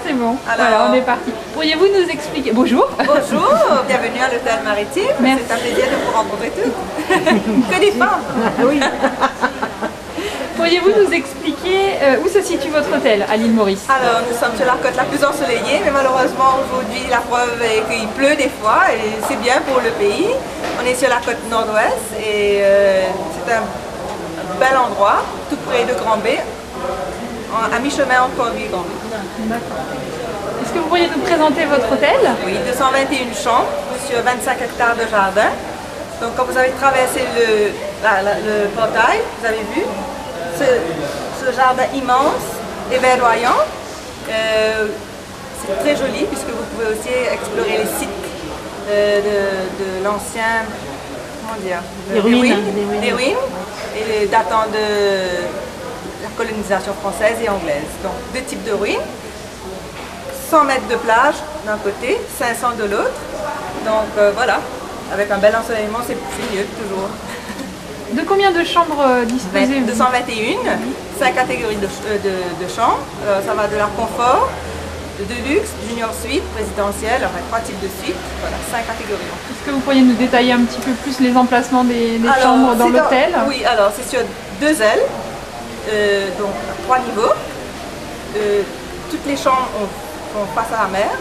C'est bon, Alors, voilà, on est parti. Pourriez-vous nous expliquer... Bonjour. Bonjour, bienvenue à l'hôtel maritime. Merci. C'est un plaisir de vous rencontrer tous. Que des femmes. Oui. Pourriez-vous nous expliquer où se situe votre hôtel à l'île Maurice? Alors, nous sommes sur la côte la plus ensoleillée, mais malheureusement aujourd'hui la preuve est qu'il pleut des fois et c'est bien pour le pays. On est sur la côte nord-ouest et c'est un bel endroit, tout près de Grand-Bay, à mi-chemin entre Cornwall et Grand-Bay. D'accord. Est-ce que vous pourriez nous présenter votre hôtel? Oui, 221 chambres sur 25 hectares de jardin. Donc quand vous avez traversé le portail, vous avez vu ce jardin immense et verdoyant. C'est très joli puisque vous pouvez aussi explorer les sites de l'ancien, comment dire, des ruines, et datant de la colonisation française et anglaise. Donc deux types de ruines, 100 mètres de plage d'un côté, 500 de l'autre. Donc voilà, avec un bel ensoleillement, c'est mieux toujours. De combien de chambres disposez-vous? 221, 5 catégories de chambres. Ça va de la confort, de luxe, junior suite, présidentielle, enfin 3 types de suites, voilà, 5 catégories. Est-ce que vous pourriez nous détailler un petit peu plus les emplacements des chambres dans l'hôtel? Oui, alors c'est sur 2 ailes, donc 3 niveaux. Toutes les chambres font face à la mer,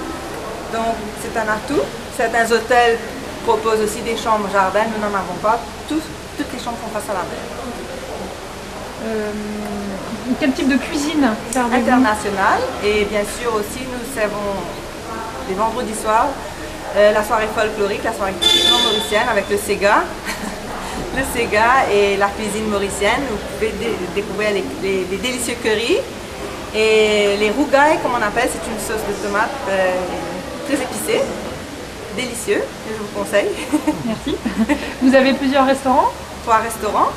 donc c'est un atout. Certains hôtels proposent aussi des chambres jardin, nous n'en avons pas. Toutes les chambres font face à la mer. Quel type de cuisine servez-vous? Internationale, et bien sûr aussi nous servons les vendredis soirs la soirée folklorique, la soirée typiquement mauricienne avec le Sega. Le Sega et la cuisine mauricienne. Vous pouvez découvrir les délicieux currys et les rougailles, comme on appelle, c'est une sauce de tomate très épicée, délicieux, que je vous conseille. Merci. Vous avez plusieurs restaurants? 3 restaurants,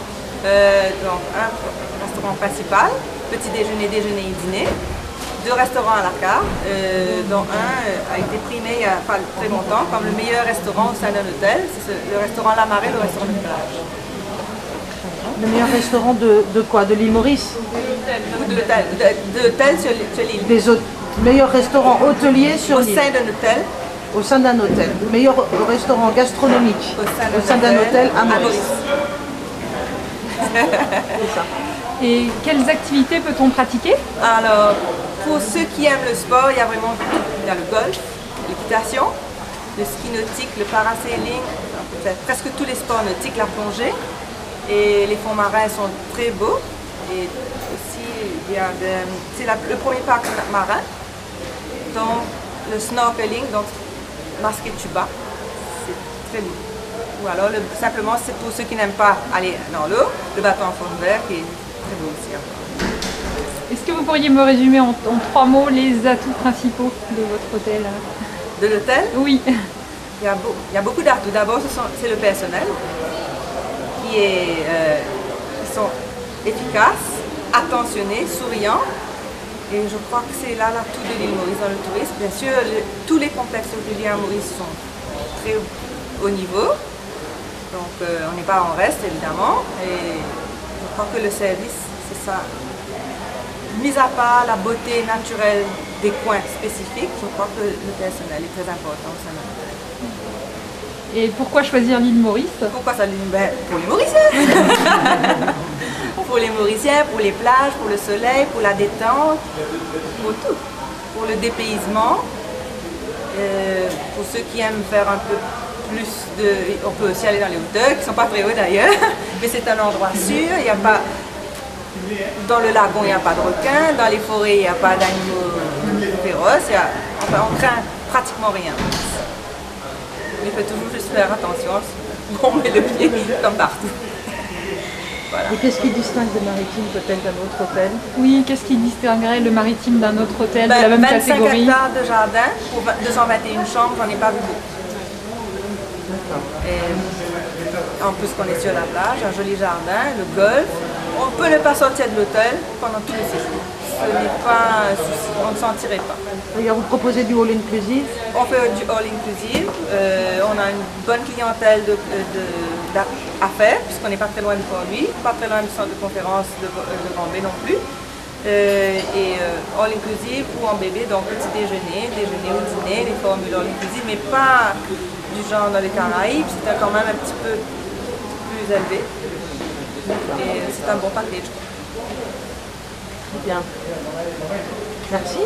donc un restaurant principal, petit déjeuner, déjeuner et dîner. 2 restaurants à la carte, dont un a été primé il n'y a pas très longtemps comme le meilleur restaurant au sein d'un hôtel. C'est le restaurant La Marée, le restaurant de plage. Le meilleur restaurant de quoi? De l'île Maurice? De l'hôtel sur l'île. Des meilleurs restaurants hôteliers sur l'île? Au sein d'un hôtel. Au sein d'un hôtel. Meilleur restaurant gastronomique au sein d'un hôtel à Maurice. C'est ça. Et quelles activités peut-on pratiquer? Alors, pour ceux qui aiment le sport, il y a vraiment tout. Il y a le golf, l'équitation, le ski nautique, le parasailing, presque tous les sports nautiques, la plongée. Et les fonds marins sont très beaux. Et aussi, il y a c'est le premier parc marin. Donc, le snorkeling, donc masqué de tuba, c'est très beau. Ou alors, simplement, c'est pour ceux qui n'aiment pas aller dans l'eau, le bateau en fond vert qui est très beau aussi. Est-ce que vous pourriez me résumer en 3 mots les atouts principaux de votre hôtel? De l'hôtel? Oui. Il y a beaucoup d'atouts. D'abord, c'est le personnel qui sont efficaces, attentionnés, souriants. Et je crois que c'est là l'atout de l'île Maurice dans le tourisme. Bien sûr, tous les complexes hôteliers à Maurice sont très haut niveau. Donc on n'est pas en reste évidemment. Et je crois que le service, c'est ça. Mis à part la beauté naturelle des coins spécifiques, je crois que le personnel est très important au sein de l'hôtel. Et pourquoi choisir l'île Maurice? Pourquoi ça? Pour les Mauriciens. Pour les Mauriciens, pour les plages, pour le soleil, pour la détente, pour tout. Pour le dépaysement, pour ceux qui aiment faire un peu plus de... On peut aussi aller dans les hauteurs, qui ne sont pas très hauts d'ailleurs, mais c'est un endroit sûr, il n'y a pas... Dans le lagon, il n'y a pas de requins, dans les forêts, il n'y a pas d'animaux féroces, enfin, on craint pratiquement rien. Il faut toujours juste faire attention, on met le pied comme partout. Voilà. Et qu'est-ce qui distingue le maritime peut-être d'un autre hôtel? Oui, qu'est-ce qui distinguerait le maritime d'un autre hôtel de la même 25 catégorie? hectares de jardin pour 221 chambres, j'en ai pas vu beaucoup. Et en plus qu'on est sur la plage, un joli jardin, le golf. On peut ne pas sortir de l'hôtel pendant tout le séjour. Ce n'est pas un souci, on ne s'en tirait pas. Vous proposez du all-inclusive? On fait du all-inclusive, on a une bonne clientèle d'affaires, puisqu'on n'est pas très loin du Port-Louis, pas très loin du centre de conférence de Grand-Bay non plus. All inclusive ou en bébé, donc petit déjeuner, déjeuner ou dîner, les formules all inclusive, mais pas du genre dans les Caraïbes, c'est quand même un petit peu plus élevé. Et c'est un bon package. Bien. Merci.